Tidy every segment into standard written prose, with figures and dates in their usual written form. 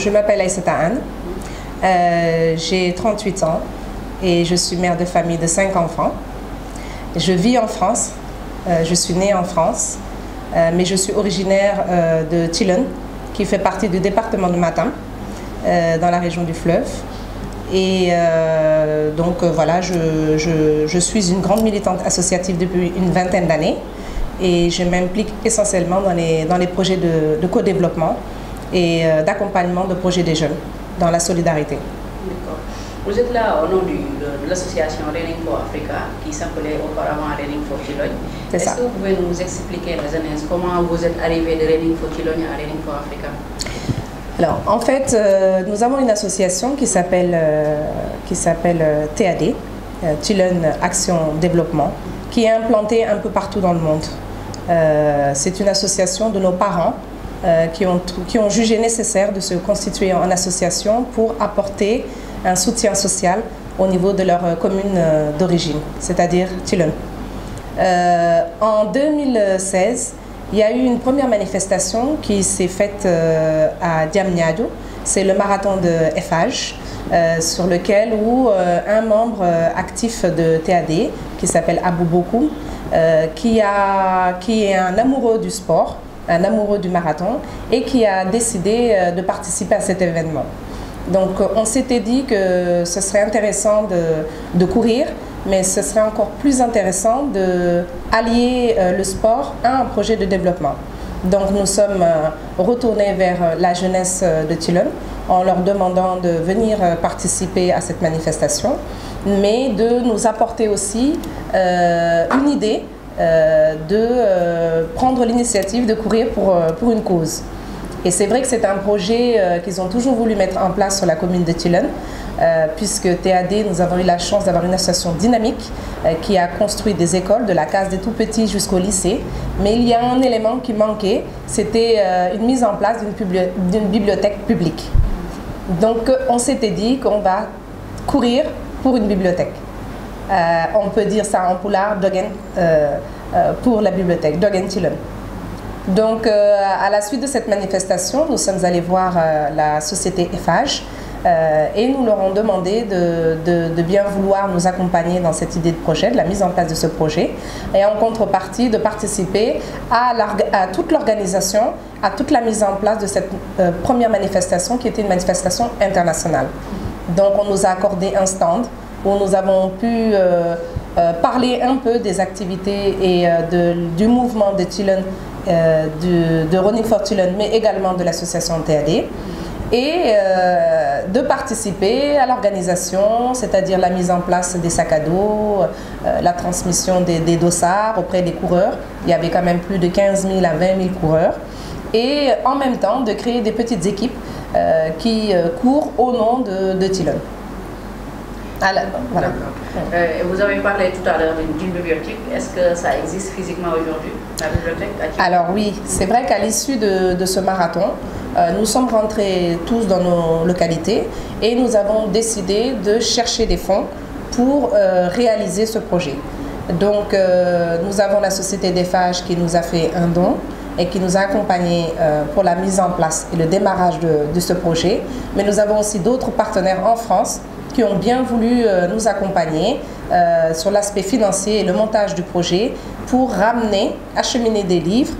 je m'appelle Aïssata Anne, j'ai 38 ans et je suis mère de famille de 5 enfants. Je vis en France, je suis née en France, mais je suis originaire de Tilène, qui fait partie du département de Matam, dans la région du Fleuve. Et donc voilà, je suis une grande militante associative depuis une vingtaine d'années et je m'implique essentiellement dans les projets de co-développement et d'accompagnement de projets des jeunes dans la solidarité. D'accord. Vous êtes là au nom de l'association Running for Africa qui s'appelait auparavant Running for Tilène. Est-ce que vous pouvez nous expliquer la genèse, comment vous êtes arrivé de Running for Tilène à Running for Africa? Alors, en fait, nous avons une association qui s'appelle TAD, Tilène Action Développement, qui est implantée un peu partout dans le monde. C'est une association de nos parents qui ont jugé nécessaire de se constituer en association pour apporter un soutien social au niveau de leur commune d'origine, c'est-à-dire Tilène. En 2016, il y a eu une première manifestation qui s'est faite à Diamniadio, c'est le marathon de FH, sur lequel un membre actif de TAD, qui s'appelle Abou Bokoum, qui est un amoureux du sport, un amoureux du marathon, et qui a décidé de participer à cet événement. Donc on s'était dit que ce serait intéressant de courir, mais ce serait encore plus intéressant d'allier le sport à un projet de développement. Donc nous sommes retournés vers la jeunesse de Tilène en leur demandant de venir participer à cette manifestation, mais de nous apporter aussi une idée de prendre l'initiative de courir pour une cause. Et c'est vrai que c'est un projet qu'ils ont toujours voulu mettre en place sur la commune de Tilène, puisque TAD, nous avons eu la chance d'avoir une association dynamique qui a construit des écoles, de la case des tout-petits jusqu'au lycée. Mais il y a un élément qui manquait, c'était une mise en place d'une bibliothèque publique. Donc on s'était dit qu'on va courir pour une bibliothèque. On peut dire ça en pulaar, Dogen, pour la bibliothèque, Dogen Tilène. Donc à la suite de cette manifestation, nous sommes allés voir la société FH et nous leur avons demandé de bien vouloir nous accompagner dans cette idée de projet, de la mise en place de ce projet, et en contrepartie de participer à toute l'organisation, à toute la mise en place de cette première manifestation qui était une manifestation internationale. Donc on nous a accordé un stand où nous avons pu parler un peu des activités et du mouvement de Tilène, de Running for Tilène, mais également de l'association TAD, et de participer à l'organisation, c'est-à-dire la mise en place des sacs à dos, la transmission des dossards auprès des coureurs. Il y avait quand même plus de 15 000 à 20 000 coureurs, et en même temps de créer des petites équipes qui courent au nom de Tilène. Alors, voilà. Vous avez parlé tout à l'heure d'une bibliothèque. Est-ce que ça existe physiquement aujourd'hui, la bibliothèque? Alors oui, c'est vrai qu'à l'issue de ce marathon, nous sommes rentrés tous dans nos localités et nous avons décidé de chercher des fonds pour réaliser ce projet. Donc nous avons la société d'EFH qui nous a fait un don et qui nous a accompagnés pour la mise en place et le démarrage de ce projet. Mais nous avons aussi d'autres partenaires en France qui ont bien voulu nous accompagner sur l'aspect financier et le montage du projet pour acheminer des livres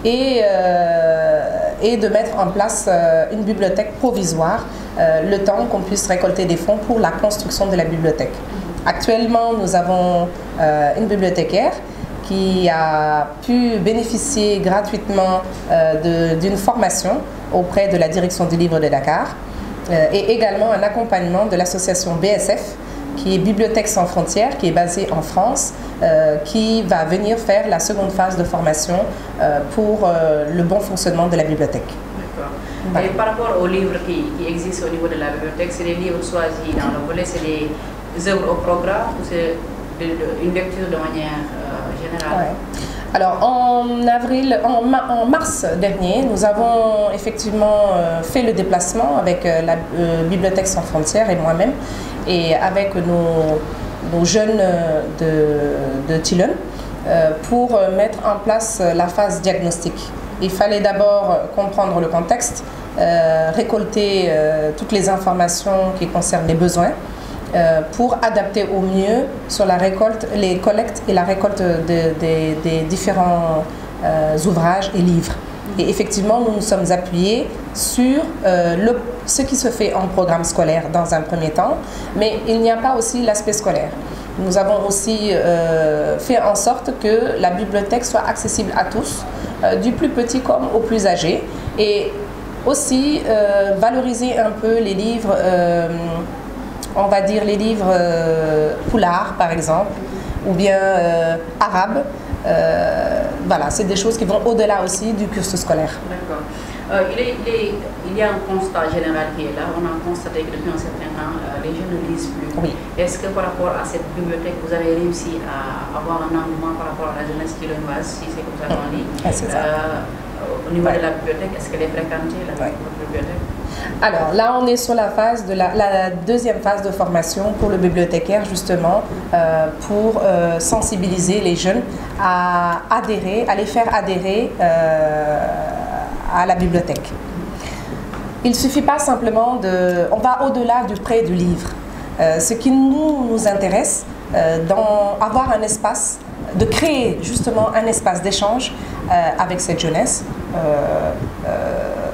et de mettre en place une bibliothèque provisoire le temps qu'on puisse récolter des fonds pour la construction de la bibliothèque. Actuellement, nous avons une bibliothécaire qui a pu bénéficier gratuitement d'une formation auprès de la direction du livre de Dakar, et également un accompagnement de l'association BSF, qui est Bibliothèque sans frontières, qui est basée en France, qui va venir faire la seconde phase de formation pour le bon fonctionnement de la bibliothèque. D'accord. Voilà. Et par rapport aux livres qui existent au niveau de la bibliothèque, c'est des livres choisis dans le volet, c'est des œuvres au programme ou c'est une lecture de manière générale? Ouais. Alors en mars dernier, nous avons effectivement fait le déplacement avec la Bibliothèque sans frontières et moi-même et avec nos jeunes de Tilène pour mettre en place la phase diagnostique. Il fallait d'abord comprendre le contexte, récolter toutes les informations qui concernent les besoins pour adapter au mieux sur la récolte, les collectes et la récolte des différents ouvrages et livres. Et effectivement, nous nous sommes appuyés sur ce qui se fait en programme scolaire dans un premier temps, mais il n'y a pas aussi l'aspect scolaire. Nous avons aussi fait en sorte que la bibliothèque soit accessible à tous, du plus petit comme au plus âgé, et aussi valoriser un peu les livres, on va dire les livres Pulaar par exemple, ou bien arabes. Voilà, c'est des choses qui vont au-delà aussi du cursus scolaire. D'accord. Il y a un constat général qui est là. On a constaté que depuis un certain temps, les jeunes ne lisent plus. Oui. Est-ce que par rapport à cette bibliothèque, vous avez réussi à avoir un engouement par rapport à la jeunesse quillonoise, si c'est comme ça qu'on dit? C'est ça. Au niveau de la bibliothèque, est-ce qu'elle est fréquentée, la bibliothèque? Alors là, on est sur la phase de la deuxième phase de formation pour le bibliothécaire, justement, pour sensibiliser les jeunes à adhérer, à les faire adhérer à la bibliothèque. Il ne suffit pas simplement de... On va au-delà du prêt du livre. Ce qui nous intéresse, avoir un espace, de créer justement un espace d'échange avec cette jeunesse,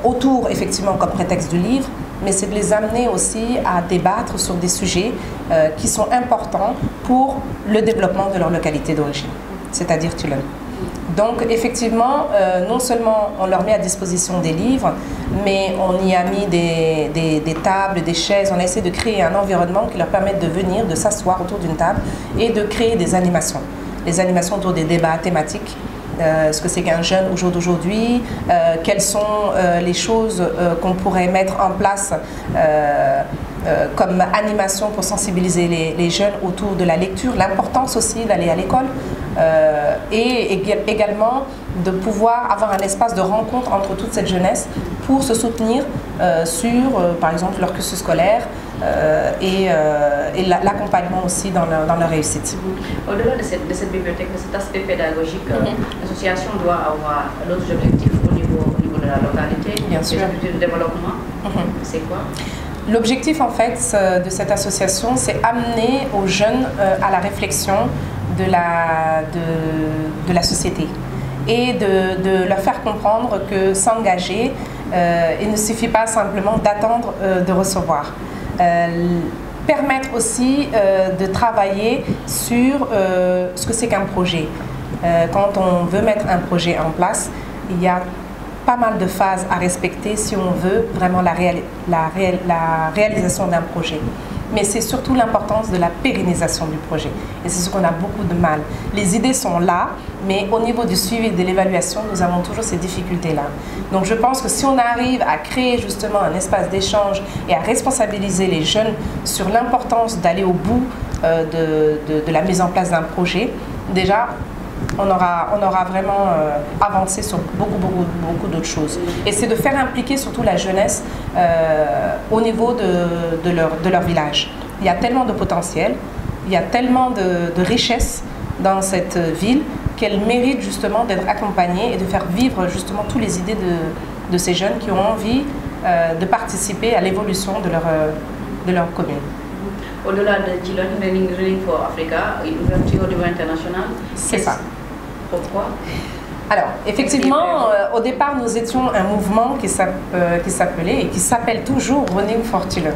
autour effectivement comme prétexte du livre, mais c'est de les amener aussi à débattre sur des sujets qui sont importants pour le développement de leur localité d'origine, c'est-à-dire Tulun. Donc effectivement, non seulement on leur met à disposition des livres, mais on y a mis des tables, des chaises, on a essayé de créer un environnement qui leur permette de venir, de s'asseoir autour d'une table et de créer des animations. Les animations autour des débats thématiques, ce que c'est qu'un jeune au jour d'aujourd'hui, quelles sont les choses qu'on pourrait mettre en place comme animation pour sensibiliser les jeunes autour de la lecture, l'importance aussi d'aller à l'école et également de pouvoir avoir un espace de rencontre entre toute cette jeunesse pour se soutenir sur, par exemple, leur cursus scolaire et l'accompagnement aussi dans leur réussite. Au-delà de cette bibliothèque, de cet aspect pédagogique, l'association doit avoir d'autres objectifs au niveau de la localité, bien sûr, de développement. C'est quoi? L'objectif en fait de cette association, c'est amener aux jeunes à la réflexion de la société et de leur faire comprendre que s'engager, il ne suffit pas simplement d'attendre de recevoir. Permettre aussi de travailler sur ce que c'est qu'un projet. Quand on veut mettre un projet en place, il y a pas mal de phases à respecter si on veut vraiment la réalisation d'un projet. Mais c'est surtout l'importance de la pérennisation du projet. Et c'est ce qu'on a beaucoup de mal. Les idées sont là, mais au niveau du suivi et de l'évaluation, nous avons toujours ces difficultés-là. Donc je pense que si on arrive à créer justement un espace d'échange et à responsabiliser les jeunes sur l'importance d'aller au bout de la mise en place d'un projet, déjà, on aura vraiment avancé sur beaucoup d'autres choses. Et c'est de faire impliquer surtout la jeunesse au niveau de leur village. Il y a tellement de potentiel, il y a tellement de richesses dans cette ville qu'elle mérite justement d'être accompagnée et de faire vivre justement toutes les idées de ces jeunes qui ont envie de participer à l'évolution de leur commune. Au-delà de Tulun, Running for Africa, une ouverture au niveau international. C'est ça. Pourquoi? Alors, effectivement, au départ, nous étions un mouvement qui s'appelait et qui s'appelle toujours Running for Tulun.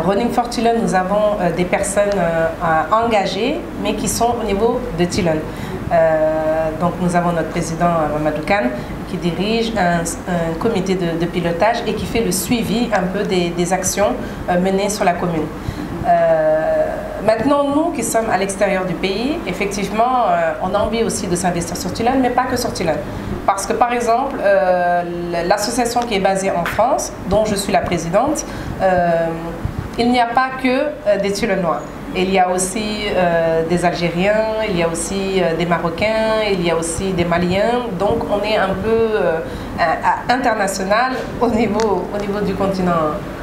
Running for Tulun, nous avons des personnes engagées, mais qui sont au niveau de Tulun. Donc, nous avons notre président Mamadou Kane qui dirige un comité de pilotage et qui fait le suivi un peu des actions menées sur la commune. Maintenant, nous qui sommes à l'extérieur du pays, effectivement, on a envie aussi de s'investir sur Tulun, mais pas que sur Tulun. Parce que, par exemple, l'association qui est basée en France, dont je suis la présidente, il n'y a pas que des Tulanois. Il y a aussi des Algériens, il y a aussi des Marocains, il y a aussi des Maliens. Donc on est un peu international au niveau du continent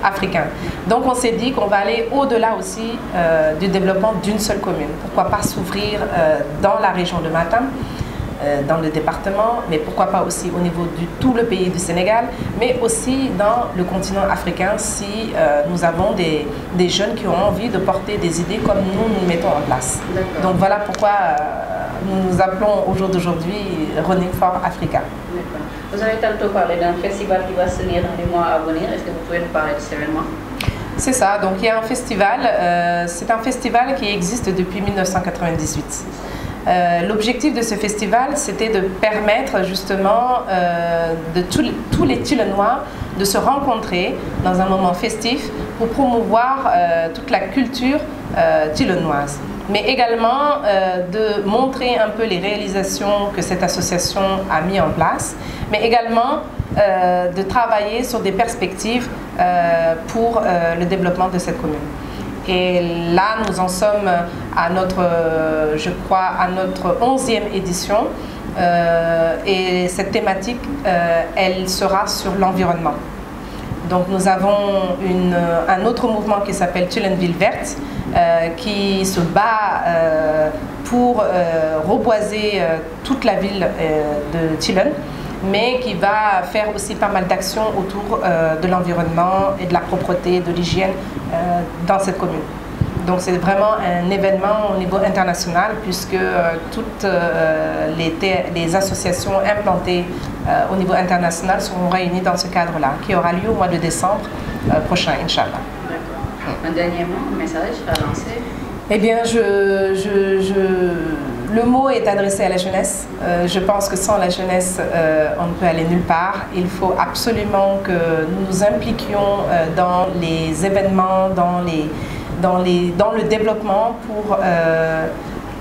africain. Donc on s'est dit qu'on va aller au-delà aussi du développement d'une seule commune. Pourquoi pas s'ouvrir dans la région de Matam dans le département, mais pourquoi pas aussi au niveau de tout le pays du Sénégal, mais aussi dans le continent africain si nous avons des jeunes qui ont envie de porter des idées comme nous mettons en place. Donc voilà pourquoi nous nous appelons au jour d'aujourd'hui Running for Africa. Vous avez tantôt parlé d'un festival qui va se tenir dans les mois à venir. Est-ce que vous pouvez nous parler de cet événement? C'est ça, donc il y a un festival, c'est un festival qui existe depuis 1998. L'objectif de ce festival, c'était de permettre justement de tous les Thilonnois de se rencontrer dans un moment festif pour promouvoir toute la culture thilonnoise, mais également de montrer un peu les réalisations que cette association a mis en place, mais également de travailler sur des perspectives pour le développement de cette commune. Et là, nous en sommes à notre, je crois, à notre 11e édition. Et cette thématique, elle sera sur l'environnement. Donc nous avons un autre mouvement qui s'appelle Thilonville Verte, qui se bat pour reboiser toute la ville de Thilon, mais qui va faire aussi pas mal d'actions autour de l'environnement et de la propreté, de l'hygiène dans cette commune. Donc c'est vraiment un événement au niveau international puisque toutes les associations implantées au niveau international seront réunies dans ce cadre-là, qui aura lieu au mois de décembre prochain, Inch'Allah. D'accord. Un dernier mot, un message à lancer? Eh bien, le mot est adressé à la jeunesse. Je pense que sans la jeunesse, on ne peut aller nulle part. Il faut absolument que nous nous impliquions dans les événements, dans le développement pour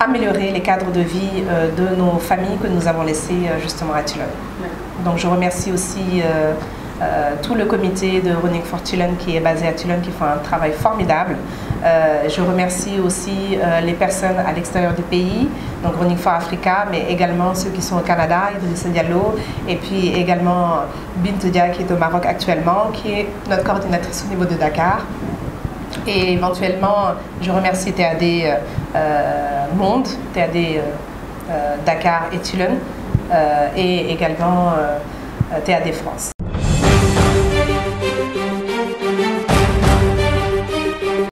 améliorer les cadres de vie de nos familles que nous avons laissées justement à Thilon. Donc je remercie aussi tout le comité de Running for Thilon qui est basé à Thilon, qui font un travail formidable. Je remercie aussi les personnes à l'extérieur du pays, donc Running for Africa, mais également ceux qui sont au Canada, Idrissa Diallo, et puis également Bintou Dia qui est au Maroc actuellement, qui est notre coordinatrice au niveau de Dakar. Et éventuellement, je remercie TAD Monde, TAD Dakar et Thilon, et également TAD France.